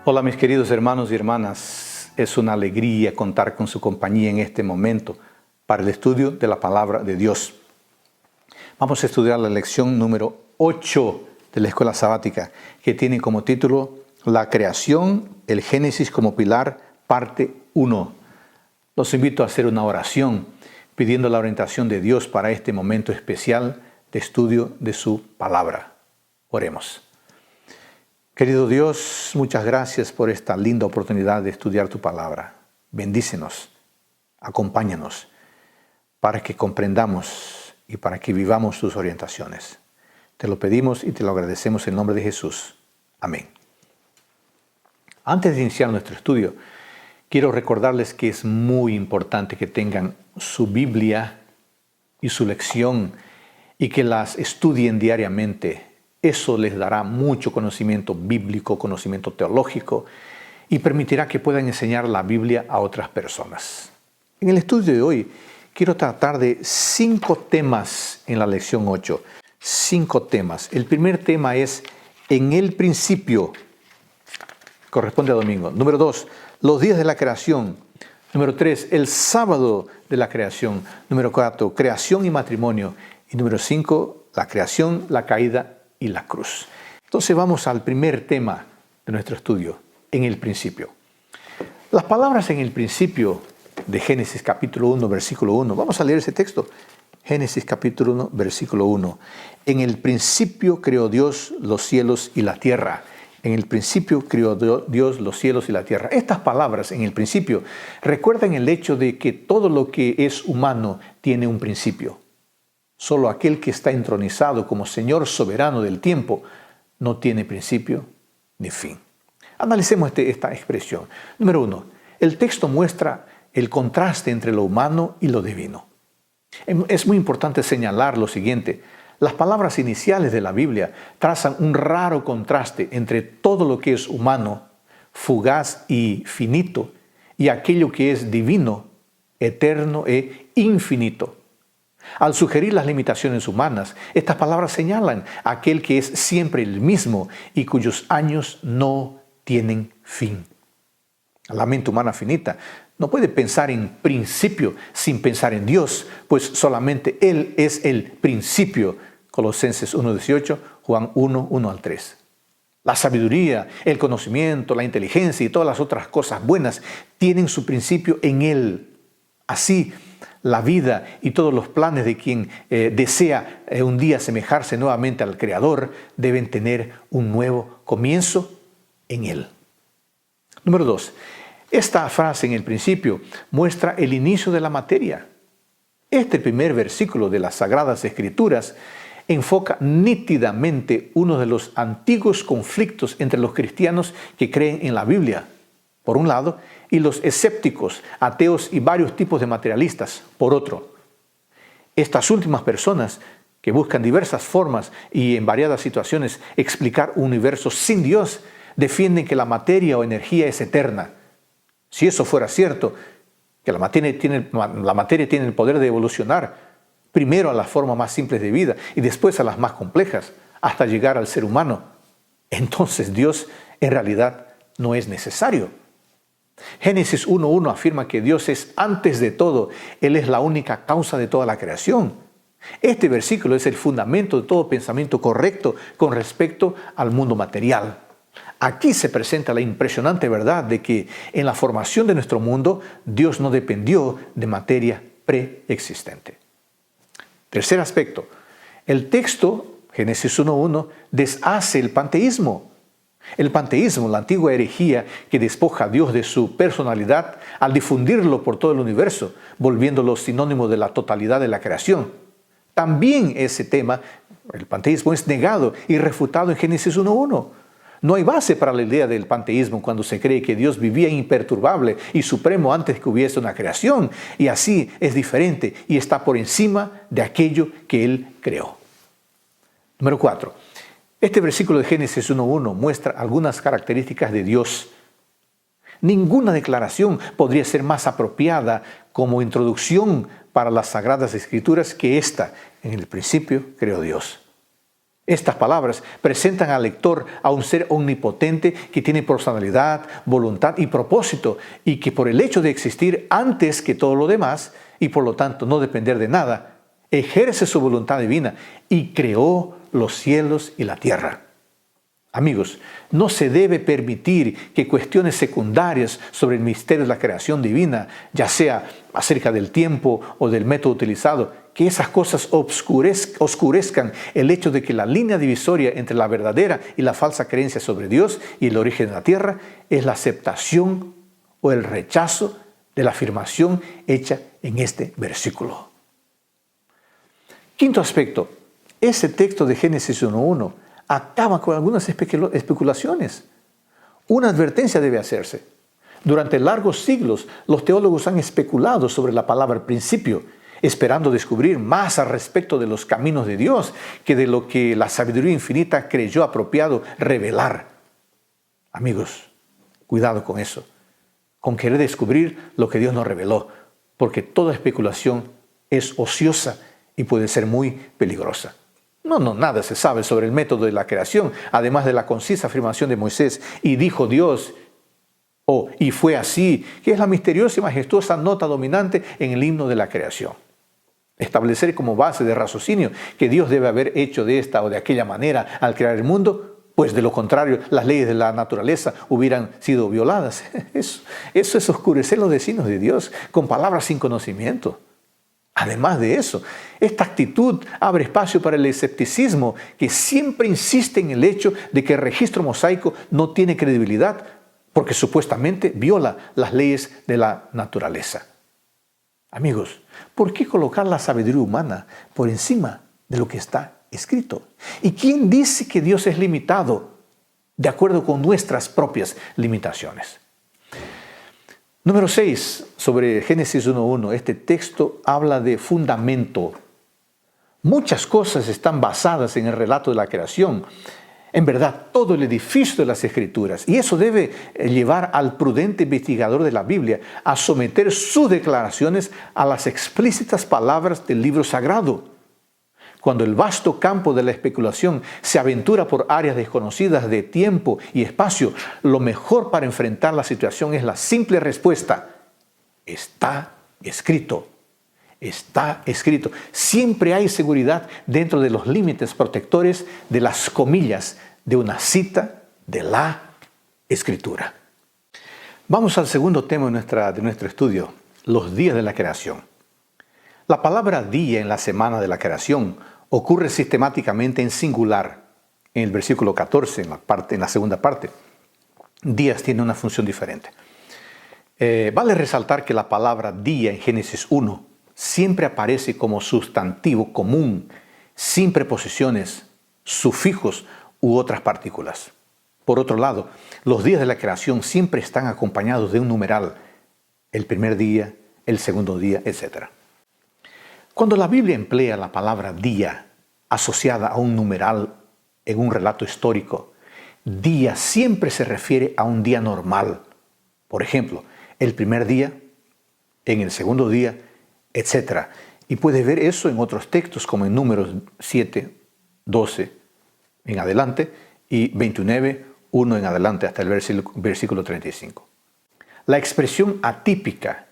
Hola mis queridos hermanos y hermanas, es una alegría contar con su compañía en este momento para el estudio de la palabra de Dios. Vamos a estudiar la lección número 8 de la escuela sabática, que tiene como título La creación, el Génesis como pilar, parte 1. Los invito a hacer una oración pidiendo la orientación de Dios para este momento especial de estudio de su palabra. Oremos. Querido Dios, muchas gracias por esta linda oportunidad de estudiar tu palabra. Bendícenos, acompáñanos para que comprendamos y para que vivamos tus orientaciones. Te lo pedimos y te lo agradecemos en nombre de Jesús. Amén. Antes de iniciar nuestro estudio, quiero recordarles que es muy importante que tengan su Biblia y su lección y que las estudien diariamente. Eso les dará mucho conocimiento bíblico, conocimiento teológico y permitirá que puedan enseñar la Biblia a otras personas. En el estudio de hoy quiero tratar de 5 temas en la lección 8. 5 temas. El primer tema es en el principio. Corresponde a domingo. Número 2, los días de la creación. Número 3, el sábado de la creación. Número 4, creación y matrimonio. Y número 5, la creación, la caída y la cruz. Entonces vamos al primer tema de nuestro estudio, en el principio. Las palabras en el principio de Génesis capítulo 1, versículo 1. Vamos a leer ese texto. Génesis capítulo 1, versículo 1. En el principio creó Dios los cielos y la tierra. En el principio creó Dios los cielos y la tierra. Estas palabras, en el principio, recuerdan el hecho de que todo lo que es humano tiene un principio. Solo aquel que está entronizado como Señor soberano del tiempo no tiene principio ni fin. Analicemos esta expresión. Número 1. El texto muestra el contraste entre lo humano y lo divino. Es muy importante señalar lo siguiente. Las palabras iniciales de la Biblia trazan un raro contraste entre todo lo que es humano, fugaz y finito, y aquello que es divino, eterno e infinito. Al sugerir las limitaciones humanas, estas palabras señalan a aquel que es siempre el mismo y cuyos años no tienen fin. La mente humana finita no puede pensar en principio sin pensar en Dios, pues solamente Él es el principio. Colosenses 1:18, Juan 1:1 al 3. La sabiduría, el conocimiento, la inteligencia y todas las otras cosas buenas tienen su principio en Él. Así, la vida y todos los planes de quien desea un día asemejarse nuevamente al Creador deben tener un nuevo comienzo en Él. Número 2. Esta frase en el principio muestra el inicio de la materia. Este primer versículo de las Sagradas Escrituras enfoca nítidamente uno de los antiguos conflictos entre los cristianos que creen en la Biblia, por un lado, y los escépticos, ateos y varios tipos de materialistas, por otro. Estas últimas personas, que buscan diversas formas y en variadas situaciones explicar un universo sin Dios, defienden que la materia o energía es eterna. Si eso fuera cierto, que la materia tiene el poder de evolucionar, primero a las formas más simples de vida y después a las más complejas, hasta llegar al ser humano, entonces Dios en realidad no es necesario. Génesis 1:1 afirma que Dios es antes de todo. Él es la única causa de toda la creación. Este versículo es el fundamento de todo pensamiento correcto con respecto al mundo material. Aquí se presenta la impresionante verdad de que en la formación de nuestro mundo, Dios no dependió de materia preexistente. Tercer aspecto. El texto, Génesis 1:1, deshace el panteísmo. El panteísmo, la antigua herejía que despoja a Dios de su personalidad al difundirlo por todo el universo, volviéndolo sinónimo de la totalidad de la creación. También ese tema, el panteísmo, es negado y refutado en Génesis 1:1. No hay base para la idea del panteísmo cuando se cree que Dios vivía imperturbable y supremo antes que hubiese una creación, y así es diferente y está por encima de aquello que Él creó. Número 4. Este versículo de Génesis 1:1 muestra algunas características de Dios. Ninguna declaración podría ser más apropiada como introducción para las Sagradas Escrituras que esta. En el principio creó Dios. Estas palabras presentan al lector a un ser omnipotente que tiene personalidad, voluntad y propósito, y que por el hecho de existir antes que todo lo demás, y por lo tanto no depender de nada, ejerce su voluntad divina y creó los cielos y la tierra. Amigos, no se debe permitir que cuestiones secundarias sobre el misterio de la creación divina, ya sea acerca del tiempo o del método utilizado, que esas cosas oscurezcan el hecho de que la línea divisoria entre la verdadera y la falsa creencia sobre Dios y el origen de la tierra es la aceptación o el rechazo de la afirmación hecha en este versículo. Quinto aspecto, ese texto de Génesis 1:1 acaba con algunas especulaciones. Una advertencia debe hacerse. Durante largos siglos, los teólogos han especulado sobre la palabra principio, esperando descubrir más al respecto de los caminos de Dios que de lo que la sabiduría infinita creyó apropiado revelar. Amigos, cuidado con eso, con querer descubrir lo que Dios nos reveló, porque toda especulación es ociosa y puede ser muy peligrosa. Nada se sabe sobre el método de la creación, además de la concisa afirmación de Moisés, y dijo Dios, y fue así, que es la misteriosa y majestuosa nota dominante en el himno de la creación. Establecer como base de raciocinio que Dios debe haber hecho de esta o de aquella manera al crear el mundo, pues de lo contrario las leyes de la naturaleza hubieran sido violadas. Eso es oscurecer los designios de Dios con palabras sin conocimiento. Además de eso, esta actitud abre espacio para el escepticismo que siempre insiste en el hecho de que el registro mosaico no tiene credibilidad porque supuestamente viola las leyes de la naturaleza. Amigos, ¿por qué colocar la sabiduría humana por encima de lo que está escrito? ¿Y quién dice que Dios es limitado de acuerdo con nuestras propias limitaciones? Número 6, sobre Génesis 1:1, este texto habla de fundamento. Muchas cosas están basadas en el relato de la creación. En verdad, todo el edificio de las Escrituras. Y eso debe llevar al prudente investigador de la Biblia a someter sus declaraciones a las explícitas palabras del libro sagrado. Cuando el vasto campo de la especulación se aventura por áreas desconocidas de tiempo y espacio, lo mejor para enfrentar la situación es la simple respuesta: está escrito. Está escrito. Siempre hay seguridad dentro de los límites protectores de las comillas de una cita de la Escritura. Vamos al segundo tema de nuestro estudio, los días de la creación. La palabra día en la semana de la creación ocurre sistemáticamente en singular en el versículo 14, en la segunda parte. Días tiene una función diferente. Vale resaltar que la palabra día en Génesis 1 siempre aparece como sustantivo común, sin preposiciones, sufijos u otras partículas. Por otro lado, los días de la creación siempre están acompañados de un numeral, el primer día, el segundo día, etc. Cuando la Biblia emplea la palabra día asociada a un numeral en un relato histórico, día siempre se refiere a un día normal. Por ejemplo, el primer día, en el segundo día, etc. Y puede ver eso en otros textos como en Números 7, 12 en adelante y 29, 1 en adelante hasta el versículo 35. La expresión atípica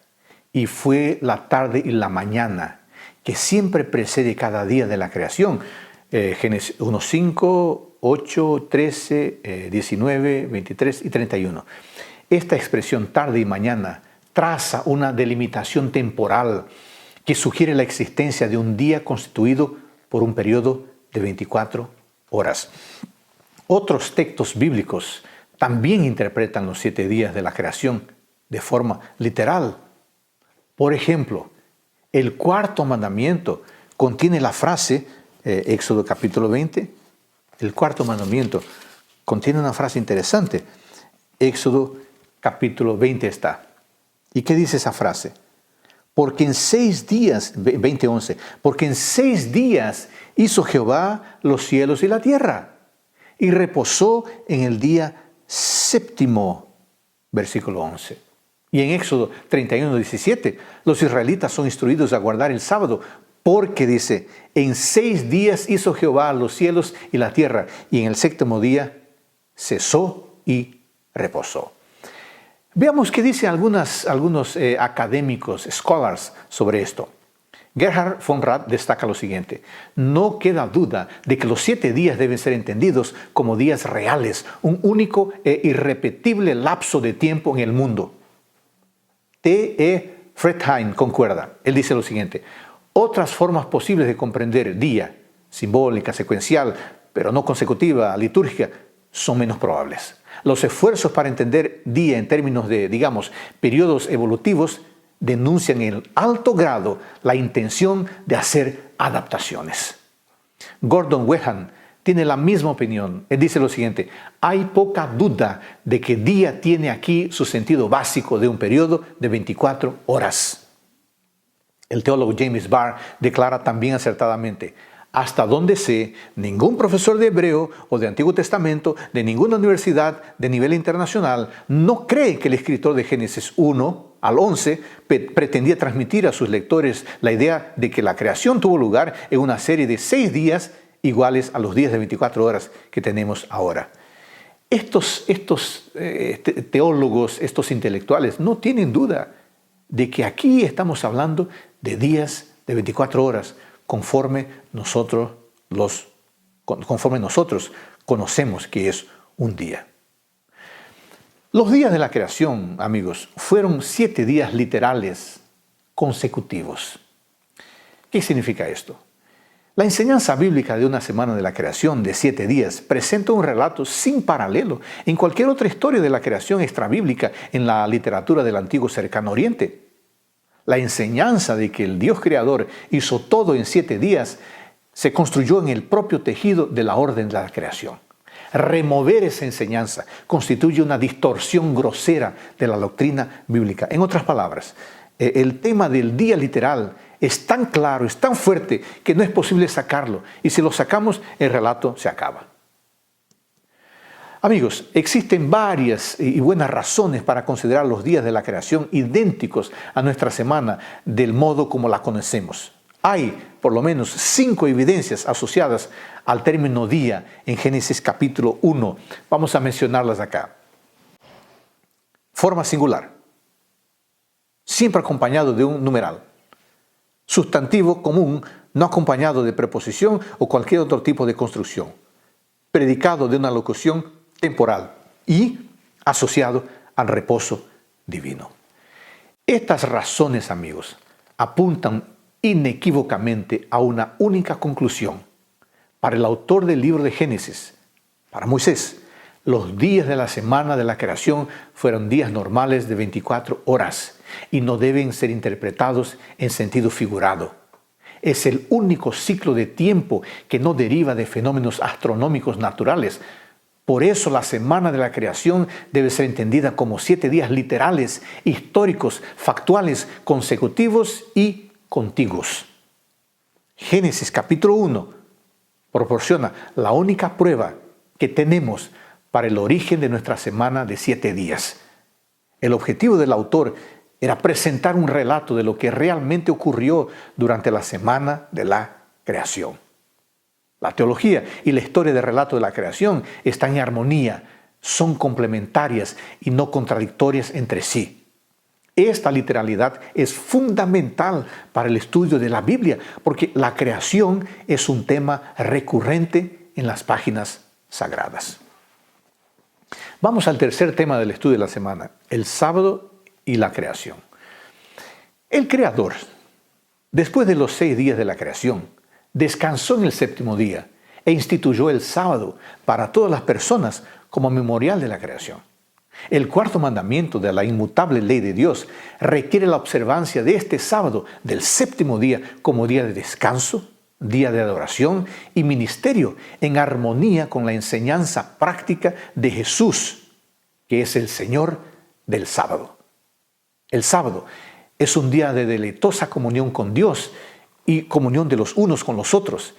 y fue la tarde y la mañana que siempre precede cada día de la creación. Génesis 1, 5, 8, 13, 19, 23 y 31. Esta expresión tarde y mañana traza una delimitación temporal que sugiere la existencia de un día constituido por un periodo de 24 horas. Otros textos bíblicos también interpretan los 7 días de la creación de forma literal. Por ejemplo, el cuarto mandamiento contiene la frase, Éxodo capítulo 20, el cuarto mandamiento contiene una frase interesante. Éxodo capítulo 20 está. ¿Y qué dice esa frase? Porque en 6 días, 20:11, porque en 6 días hizo Jehová los cielos y la tierra, y reposó en el día séptimo, versículo 11. Y en Éxodo 31:17, los israelitas son instruidos a guardar el sábado Porque dice, en 6 días hizo Jehová los cielos y la tierra, y en el 7º día cesó y reposó. Veamos qué dicen algunos académicos, scholars, sobre esto. Gerhard von Rad destaca lo siguiente: no queda duda de que los 7 días deben ser entendidos como días reales, un único e irrepetible lapso de tiempo en el mundo. T.E. Fretheim concuerda. Él dice lo siguiente: otras formas posibles de comprender día, simbólica, secuencial, pero no consecutiva, litúrgica, son menos probables. Los esfuerzos para entender día en términos de, digamos, periodos evolutivos denuncian en alto grado la intención de hacer adaptaciones. Gordon Wenham tiene la misma opinión. Él dice lo siguiente: hay poca duda de que día tiene aquí su sentido básico de un periodo de 24 horas. El teólogo James Barr declara también acertadamente: hasta donde sé, ningún profesor de hebreo o de Antiguo Testamento de ninguna universidad de nivel internacional no cree que el escritor de Génesis 1 al 11 pretendía transmitir a sus lectores la idea de que la creación tuvo lugar en una serie de 6 días iguales a los días de 24 horas que tenemos ahora. Estos teólogos, estos intelectuales, no tienen duda de que aquí estamos hablando de días de 24 horas, conforme nosotros conocemos que es un día. Los días de la creación, amigos, fueron 7 días literales consecutivos. ¿Qué significa esto? La enseñanza bíblica de una semana de la creación de 7 días presenta un relato sin paralelo en cualquier otra historia de la creación extrabíblica en la literatura del antiguo cercano oriente. La enseñanza de que el Dios creador hizo todo en 7 días se construyó en el propio tejido de la orden de la creación. Remover esa enseñanza constituye una distorsión grosera de la doctrina bíblica. En otras palabras, el tema del día literal es tan claro, es tan fuerte, que no es posible sacarlo. Y si lo sacamos, el relato se acaba. Amigos, existen varias y buenas razones para considerar los días de la creación idénticos a nuestra semana del modo como la conocemos. Hay por lo menos 5 evidencias asociadas al término día en Génesis capítulo 1. Vamos a mencionarlas acá. Forma singular, siempre acompañado de un numeral. Sustantivo común, no acompañado de preposición o cualquier otro tipo de construcción. Predicado de una locución temporal y asociado al reposo divino. Estas razones, amigos, apuntan inequívocamente a una única conclusión. Para el autor del libro de Génesis, para Moisés, los días de la semana de la creación fueron días normales de 24 horas y no deben ser interpretados en sentido figurado. Es el único ciclo de tiempo que no deriva de fenómenos astronómicos naturales. Por eso la semana de la creación debe ser entendida como 7 días literales, históricos, factuales, consecutivos y contiguos. Génesis capítulo 1 proporciona la única prueba que tenemos para el origen de nuestra semana de 7 días. El objetivo del autor era presentar un relato de lo que realmente ocurrió durante la semana de la creación. La teología y la historia del relato de la creación están en armonía, son complementarias y no contradictorias entre sí. Esta literalidad es fundamental para el estudio de la Biblia, porque la creación es un tema recurrente en las páginas sagradas. Vamos al tercer tema del estudio de la semana, el sábado y la creación. El Creador, después de los 6 días de la creación, descansó en el 7º día e instituyó el sábado para todas las personas como memorial de la creación. El 4º mandamiento de la inmutable ley de Dios requiere la observancia de este sábado del 7º día como día de descanso, día de adoración y ministerio en armonía con la enseñanza práctica de Jesús, que es el Señor del sábado. El sábado es un día de deleitosa comunión con Dios y comunión de los unos con los otros.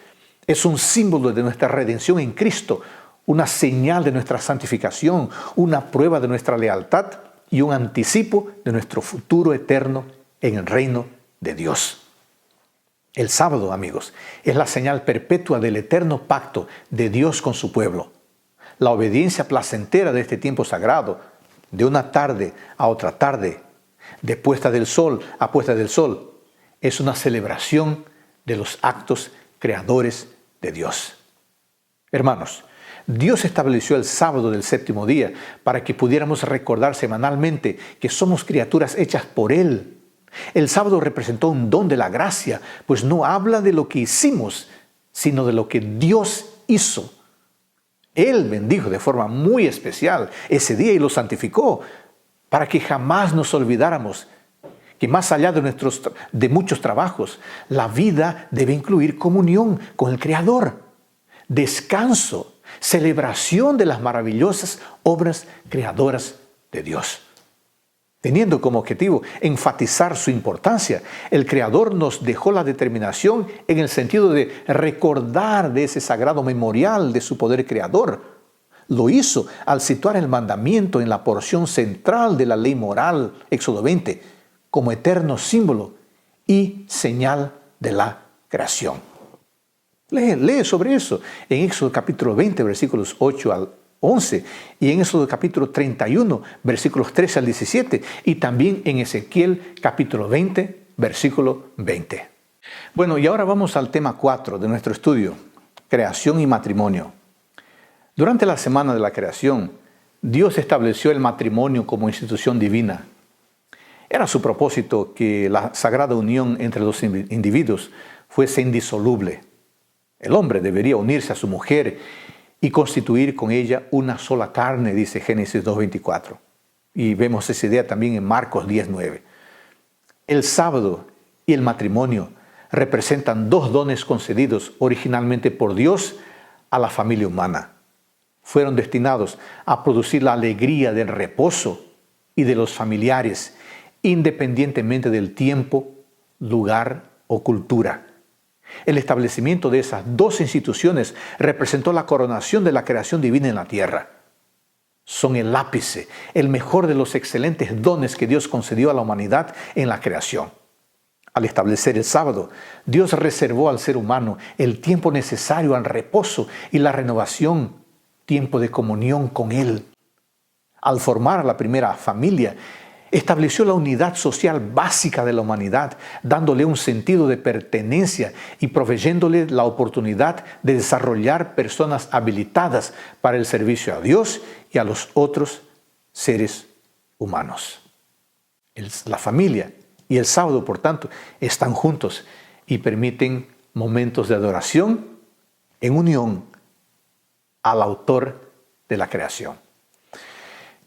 Es un símbolo de nuestra redención en Cristo, una señal de nuestra santificación, una prueba de nuestra lealtad y un anticipo de nuestro futuro eterno en el reino de Dios. El sábado, amigos, es la señal perpetua del eterno pacto de Dios con su pueblo. La obediencia placentera de este tiempo sagrado, de una tarde a otra tarde, de puesta del sol a puesta del sol, es una celebración de los actos creadores de Dios. Hermanos, Dios estableció el sábado del séptimo día para que pudiéramos recordar semanalmente que somos criaturas hechas por Él. El sábado representó un don de la gracia, pues no habla de lo que hicimos, sino de lo que Dios hizo. Él bendijo de forma muy especial ese día y lo santificó para que jamás nos olvidáramos que más allá de muchos trabajos, la vida debe incluir comunión con el Creador, descanso, celebración de las maravillosas obras creadoras de Dios. Teniendo como objetivo enfatizar su importancia, el Creador nos dejó la determinación en el sentido de recordar de ese sagrado memorial de su poder creador. Lo hizo al situar el mandamiento en la porción central de la ley moral, Éxodo 20, como eterno símbolo y señal de la creación. Lee sobre eso en Éxodo capítulo 20, versículos 8 al 11, y en Éxodo capítulo 31, versículos 13 al 17, y también en Ezequiel capítulo 20, versículo 20. Bueno, y ahora vamos al tema 4 de nuestro estudio, creación y matrimonio. Durante la semana de la creación, Dios estableció el matrimonio como institución divina. Era su propósito que la sagrada unión entre los individuos fuese indisoluble. El hombre debería unirse a su mujer y constituir con ella una sola carne, dice Génesis 2:24. Y vemos esa idea también en Marcos 10:9. El sábado y el matrimonio representan dos dones concedidos originalmente por Dios a la familia humana. Fueron destinados a producir la alegría del reposo y de los familiares, independientemente del tiempo, lugar o cultura. El establecimiento de esas dos instituciones representó la coronación de la creación divina en la tierra. Son el ápice, el mejor de los excelentes dones que Dios concedió a la humanidad en la creación. Al establecer el sábado, Dios reservó al ser humano el tiempo necesario al reposo y la renovación, tiempo de comunión con Él. Al formar a la primera familia, estableció la unidad social básica de la humanidad, dándole un sentido de pertenencia y proveyéndole la oportunidad de desarrollar personas habilitadas para el servicio a Dios y a los otros seres humanos. La familia y el sábado, por tanto, están juntos y permiten momentos de adoración en unión al autor de la creación.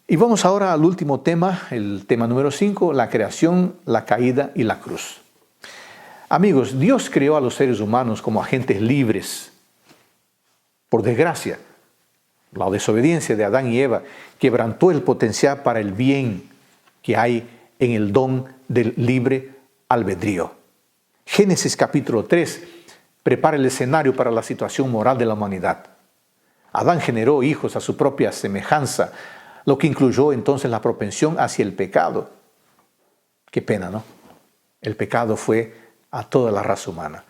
Y vamos ahora al último tema, el tema número 5, la creación, la caída y la cruz. Amigos, Dios creó a los seres humanos como agentes libres. Por desgracia, la desobediencia de Adán y Eva quebrantó el potencial para el bien que hay en el don del libre albedrío. Génesis capítulo 3 prepara el escenario para la situación moral de la humanidad. Adán generó hijos a su propia semejanza, lo que incluyó entonces la propensión hacia el pecado. Qué pena, ¿no? El pecado fue a toda la raza humana.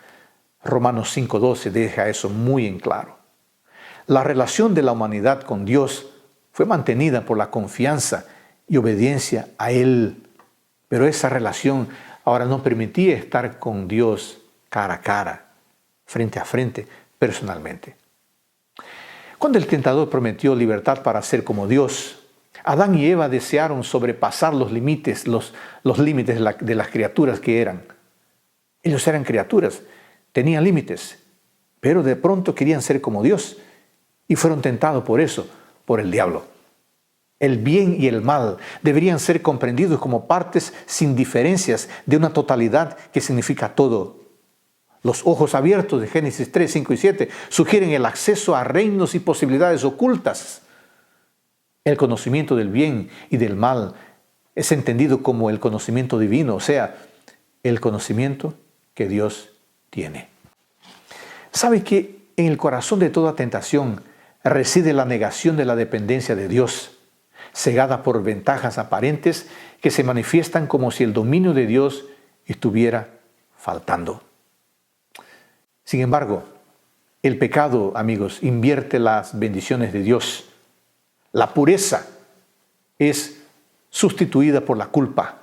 Romanos 5:12 deja eso muy en claro. La relación de la humanidad con Dios fue mantenida por la confianza y obediencia a Él. Pero esa relación ahora no permitía estar con Dios cara a cara, frente a frente, personalmente. Cuando el tentador prometió libertad para ser como Dios, Adán y Eva desearon sobrepasar los límites de las criaturas que eran. Ellos eran criaturas, tenían límites, pero de pronto querían ser como Dios y fueron tentados por eso, por el diablo. El bien y el mal deberían ser comprendidos como partes sin diferencias de una totalidad que significa todo. Los ojos abiertos de Génesis 3, 5 y 7 sugieren el acceso a reinos y posibilidades ocultas. El conocimiento del bien y del mal es entendido como el conocimiento divino, o sea, el conocimiento que Dios tiene. ¿Sabe que en el corazón de toda tentación reside la negación de la dependencia de Dios, cegada por ventajas aparentes que se manifiestan como si el dominio de Dios estuviera faltando? Sin embargo, el pecado, amigos, invierte las bendiciones de Dios. La pureza es sustituida por la culpa.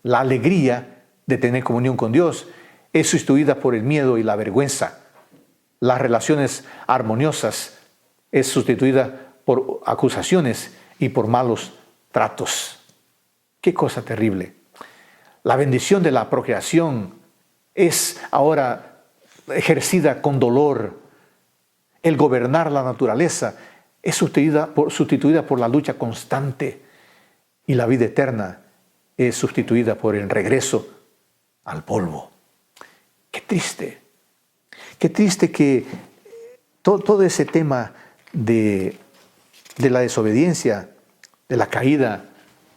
La alegría de tener comunión con Dios es sustituida por el miedo y la vergüenza. Las relaciones armoniosas es sustituida por acusaciones y por malos tratos. ¡Qué cosa terrible! La bendición de la procreación es ahora ejercida con dolor. El gobernar la naturaleza es sustituida por la lucha constante. Y la vida eterna es sustituida por el regreso al polvo. ¡Qué triste! Qué triste que todo ese tema de la desobediencia, de la caída,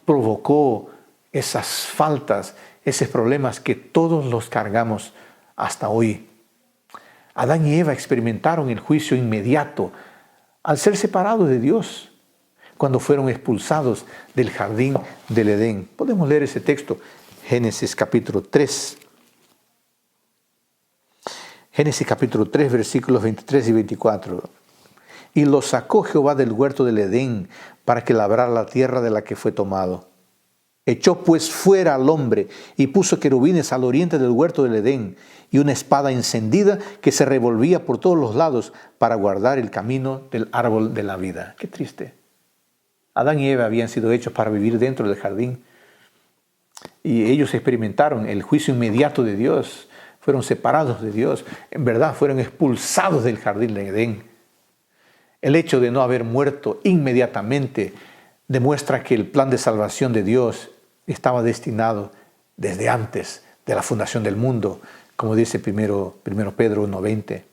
provocó esas faltas, esos problemas que todos los cargamos hasta hoy. Adán y Eva experimentaron el juicio inmediato al ser separados de Dios, cuando fueron expulsados del jardín del Edén. Podemos leer ese texto, Génesis capítulo 3. Génesis capítulo 3, versículos 23 y 24. Y los sacó Jehová del huerto del Edén para que labrara la tierra de la que fue tomado. Echó pues fuera al hombre y puso querubines al oriente del huerto del Edén y una espada encendida que se revolvía por todos los lados para guardar el camino del árbol de la vida. Qué triste. Adán y Eva habían sido hechos para vivir dentro del jardín y ellos experimentaron el juicio inmediato de Dios. Fueron separados de Dios. En verdad, fueron expulsados del jardín de Edén. El hecho de no haber muerto inmediatamente demuestra que el plan de salvación de Dios estaba destinado desde antes de la fundación del mundo, como dice primero Pedro 1:20.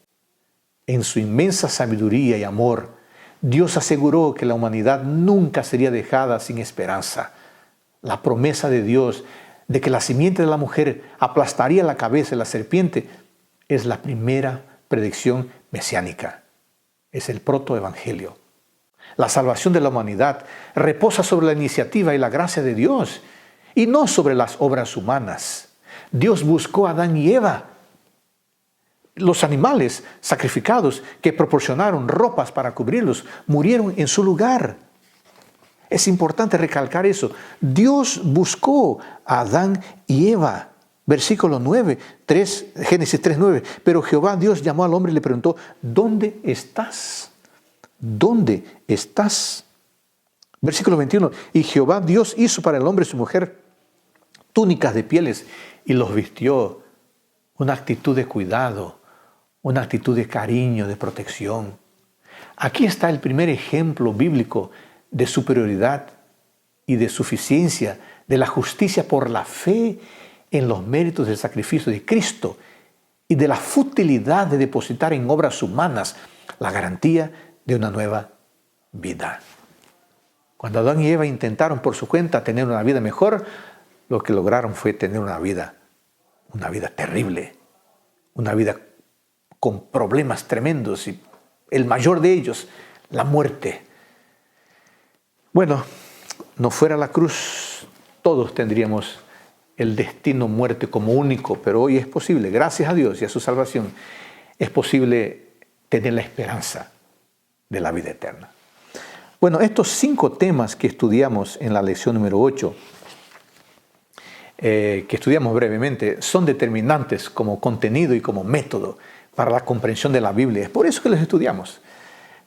En su inmensa sabiduría y amor, Dios aseguró que la humanidad nunca sería dejada sin esperanza. La promesa de Dios de que la simiente de la mujer aplastaría la cabeza de la serpiente es la primera predicción mesiánica. Es el protoevangelio. La salvación de la humanidad reposa sobre la iniciativa y la gracia de Dios y no sobre las obras humanas. Dios buscó a Adán y Eva. Los animales sacrificados que proporcionaron ropas para cubrirlos murieron en su lugar. Es importante recalcar eso. Dios buscó a Adán y Eva. Versículo 9, Génesis 3:9. Pero Jehová Dios llamó al hombre y le preguntó, ¿dónde estás? ¿Dónde estás? Versículo 21. Y Jehová Dios hizo para el hombre y su mujer túnicas de pieles y los vistió. Una actitud de cuidado, una actitud de cariño, de protección. Aquí está el primer ejemplo bíblico de superioridad y de suficiencia, de la justicia por la fe en los méritos del sacrificio de Cristo y de la futilidad de depositar en obras humanas la garantía de una nueva vida. Cuando Adán y Eva intentaron por su cuenta tener una vida mejor, lo que lograron fue tener una vida terrible, una vida con problemas tremendos y el mayor de ellos, la muerte. Bueno, no fuera la cruz, todos tendríamos el destino muerte como único, pero hoy es posible, gracias a Dios y a su salvación, es posible tener la esperanza de la vida eterna. Bueno, estos 5 temas que estudiamos en la lección número 8, que estudiamos brevemente, son determinantes como contenido y como método para la comprensión de la Biblia. Es por eso que los estudiamos.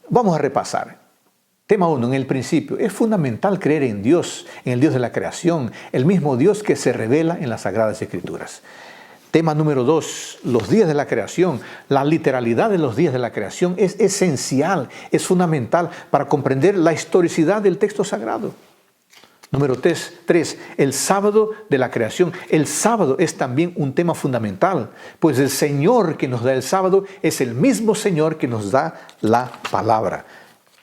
Vamos a repasar. Tema 1, en el principio. Es fundamental creer en Dios, en el Dios de la creación, el mismo Dios que se revela en las Sagradas Escrituras. Tema número 2, los días de la creación. La literalidad de los días de la creación es esencial, es fundamental para comprender la historicidad del texto sagrado. Número 3, el sábado de la creación. El sábado es también un tema fundamental, pues el Señor que nos da el sábado es el mismo Señor que nos da la palabra.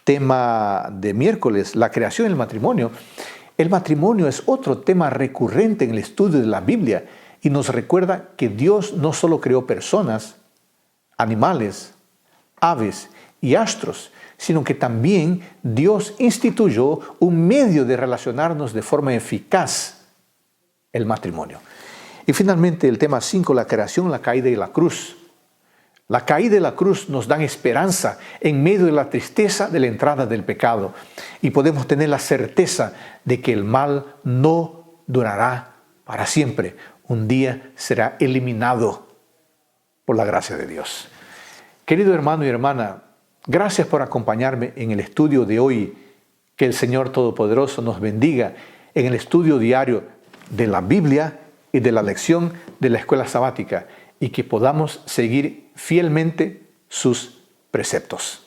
Tema de miércoles, la creación y el matrimonio. El matrimonio es otro tema recurrente en el estudio de la Biblia y nos recuerda que Dios no solo creó personas, animales, aves y astros, sino que también Dios instituyó un medio de relacionarnos de forma eficaz, el matrimonio. Y finalmente el tema 5, la creación, la caída y la cruz. La caída de la cruz nos da esperanza en medio de la tristeza de la entrada del pecado y podemos tener la certeza de que el mal no durará para siempre. Un día será eliminado por la gracia de Dios. Querido hermano y hermana, gracias por acompañarme en el estudio de hoy. Que el Señor Todopoderoso nos bendiga en el estudio diario de la Biblia y de la lección de la escuela sabática y que podamos seguir fielmente sus preceptos.